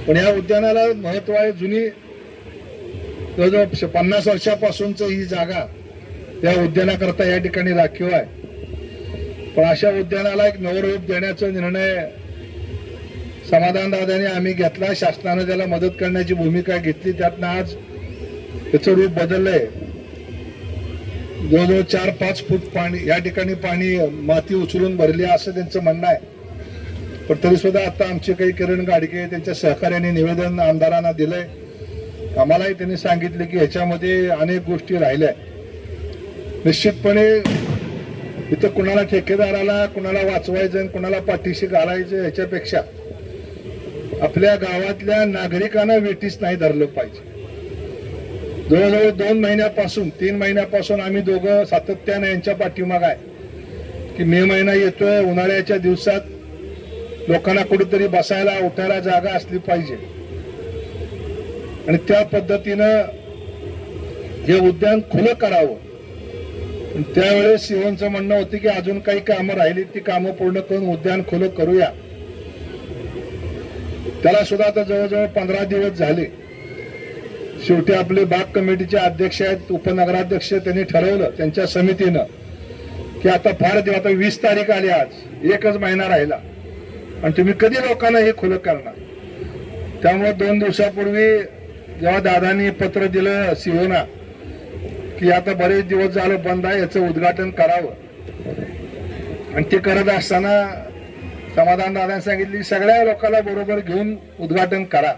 पण या उद्यानाला महत्व आहे. जुनी जवळजवळ 50 वर्षापासूनच ही जागा त्या उद्यानाकरता या ठिकाणी राखीव आहे. पण अशा उद्यानाला एक नवरूप देण्याचा निर्णय समाधानदादांनी आम्ही घेतला. शासनाने त्याला मदत करण्याची भूमिका घेतली. त्यातनं आज त्याचं रूप बदललंय. जवळजवळ 4-5 फूट पाणी या ठिकाणी पाणी माती उचलून भरली असं त्यांचं म्हणणं आहे. पण तरी सुद्धा आता आमचे काही किरण गाडगे त्यांच्या सहकार्याने निवेदन आमदारांना दिलंय. आम्हालाही त्यांनी सांगितले की ह्याच्यामध्ये अनेक गोष्टी राहिल्या. निश्चितपणे इथं कुणाला ठेकेदाराला कुणाला वाचवायचं कुणाला पाठीशी घालायचं ह्याच्यापेक्षा आपल्या गावातल्या नागरिकांना वेठीस नाही धरलं पाहिजे. जवळजवळ 2 महिन्यापासून 3 महिन्यापासून आम्ही दोघं सातत्याने यांच्या पाठीमाग आहे की मे महिना येतोय. उन्हाळ्याच्या दिवसात लोकांना कुठेतरी बसायला उठायला जागा असली पाहिजे आणि त्या पद्धतीनं हे उद्यान खुलं करावं. त्यावेळेस शिवनचं म्हणणं होतं की अजून काही कामं राहिली ती कामं पूर्ण करून उद्यान खुलं करूया. त्याला सुद्धा आता जवळजवळ 15 दिवस झाले. शेवटी आपले बाग कमिटीचे अध्यक्ष आहेत उपनगराध्यक्ष त्यांनी ठरवलं त्यांच्या समितीनं की आता फार दिवस आता 20 तारीख आली. आज 1च महिना राहिला आणि तुम्ही कधी लोकांना हे खुलं करणार. त्यामुळे 2 दिवसापूर्वी जेव्हा दादांनी पत्र दिलं सिओना की आता बरेच दिवस झालं बंद आहे याचं उद्घाटन करावं आणि ते करत असताना समाधान दादांनी सांगितले सगळ्या लोकांना बरोबर घेऊन उद्घाटन करा.